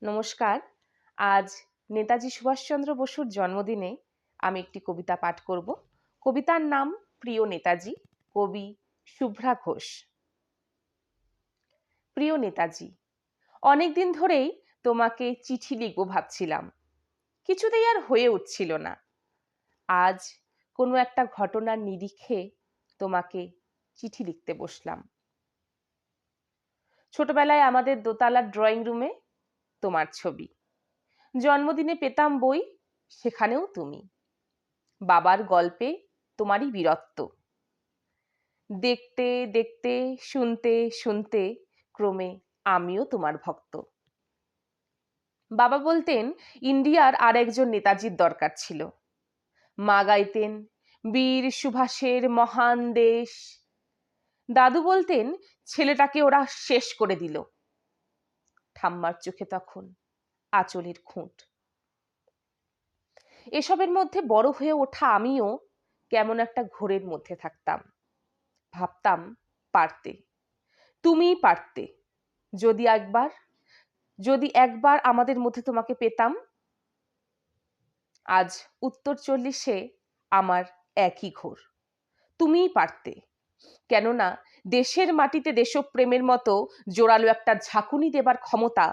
নমস্কার। আজ নেতাজি সুভাষচন্দ্র বসুর জন্মদিনে আমি একটি কবিতা পাঠ করব। কবিতার নাম প্রিয় নেতাজি, কবি শুভ্রা ঘোষ। প্রিয় নেতাজি, অনেকদিন ধরেই তোমাকে চিঠি লিখব ভাবছিলাম, কিছুতেই আর হয়ে উঠছিল না। আজ কোনো একটা ঘটনার নিরিখে তোমাকে চিঠি লিখতে বসলাম। ছোটবেলায় আমাদের দোতলার ড্রয়িং রুমে তোমার ছবি, জন্মদিনে পেতাম বই, সেখানেও তুমি। বাবার গল্পে তোমারই বীরত্ব, দেখতে দেখতে শুনতে শুনতে ক্রমে আমিও তোমার ভক্ত। বাবা বলতেন ইন্ডিয়ার আর একজন নেতাজির দরকার ছিল। মা গাইতেন বীর সুভাষের মহান দেশ। দাদু বলতেন ছেলেটাকে ওরা শেষ করে দিল। ঠাম্মার চোখে তখন আঁচলের খুঁট। এসবের মধ্যে বড় হয়ে ওঠা আমিও কেমন একটা ঘোরের মধ্যে থাকতাম। ভাবতাম পারতে, তুমিই পারতে। যদি একবার আমাদের মধ্যে তোমাকে পেতাম। আজ উত্তর 40-এ আমার একই ঘোর, তুমিই পারতে। কেননা দেশের মাটিতে দেশপ্রেমের মতো জোরালো একটা ঝাঁকুনি দেবার ক্ষমতা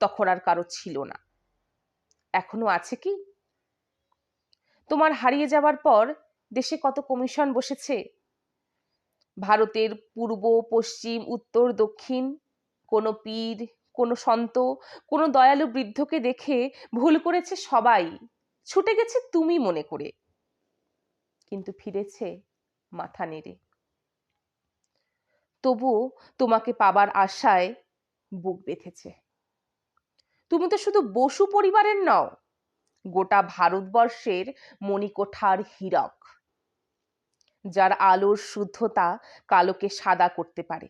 তখন আর কারো ছিল না। এখনো আছে কি? তোমার হারিয়ে যাওয়ার পর দেশে কত কমিশন বসেছে। ভারতের পূর্ব পশ্চিম উত্তর দক্ষিণ, কোনো পীর, কোনো সন্ত, কোনো দয়ালু বৃদ্ধকে দেখে ভুল করেছে সবাই, ছুটে গেছে তুমি মনে করে, কিন্তু ফিরেছে মাথা নেড়ে। তবুও তোমাকে পাবার আশায় বুক বেঁধেছে। তুমি তো শুধু বসু পরিবারের নও, গোটা ভারতবর্ষের মণিকোঠার হীরক, যার আলোর শুদ্ধতা কালোকে সাদা করতে পারে।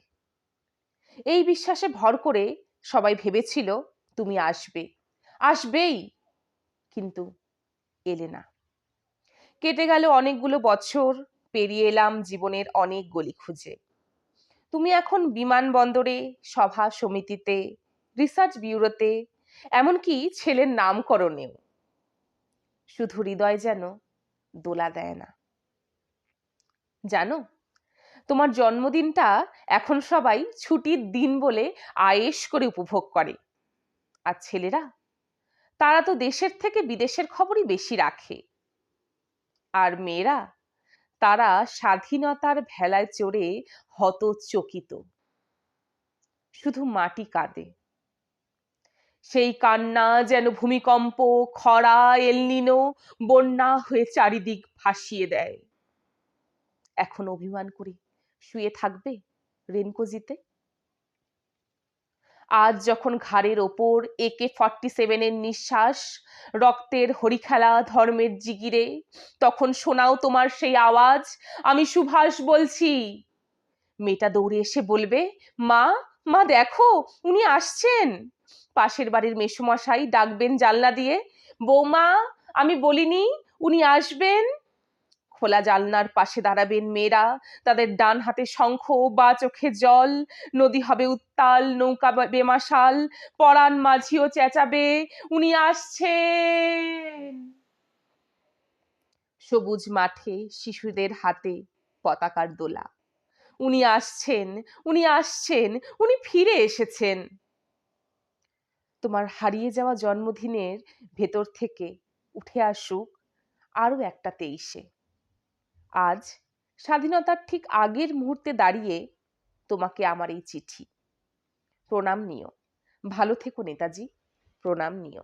এই বিশ্বাসে ভর করে সবাই ভেবেছিল তুমি আসবেই, কিন্তু এলে না। কেটে গেল অনেকগুলো বছর, পেরিয়ে এলাম জীবনের অনেক গলি খুঁজে। তুমি এখন বিমানবন্দরে, সভা সমিতিতে, রিসার্চ ব্যুরোতে, এমনকি ছেলের নামকরণেও। শুধু হৃদয় যেন দোলা দেয় না। জানো, তোমার জন্মদিনটা এখন সবাই ছুটির দিন বলে আয়েশ করে উপভোগ করে। আর ছেলেরা, তারা তো দেশের থেকে বিদেশের খবরই বেশি রাখে। আর মেয়েরা, তারা স্বাধীনতার ভেলায় চড়ে হতচকিত। শুধু মাটি কাঁদে, সেই কান্না যেন ভূমিকম্প, খরা, এলনিনো, বন্যা হয়ে চারিদিক ভাসিয়ে দেয়। এখন অভিমান করে শুয়ে থাকবে রেনকোজিতে? আজ যখন ঘাড়ের ওপর AK-47 নিঃশ্বাস, রক্তের হরিখেলা ধর্মের জিগিরে, তখন শোনাও তোমার সেই আওয়াজ, আমি সুভাষ বলছি। মেয়েটা দৌড়ে এসে বলবে, মা মা দেখো, উনি আসছেন। পাশের বাড়ির মেসোমশাই ডাকবেন জানলা দিয়ে, বৌমা আমি বলিনি উনি আসবেন। খোলা জানলার পাশে দাঁড়াবেন মেয়েরা, তাদের ডান হাতে শঙ্খ, বা চোখে জল। নদী হবে উত্তাল, নৌকা বেমাশাল, পরাণ মাঝিও চেঁচাবে, উনি আসছেন। সবুজ মাঠে শিশুদের হাতে পতাকার দোলা, উনি আসছেন, উনি আসছেন, উনি ফিরে এসেছেন। তোমার হারিয়ে যাওয়া জন্মদিনের ভেতর থেকে উঠে আসুক আরো একটা 23-এ। আজ স্বাধীনতার ঠিক আগের মুহূর্তে দাঁড়িয়ে তোমাকে আমার এই চিঠি। প্রণাম নিও। ভালো থেকো নেতাজি, প্রণাম নিও।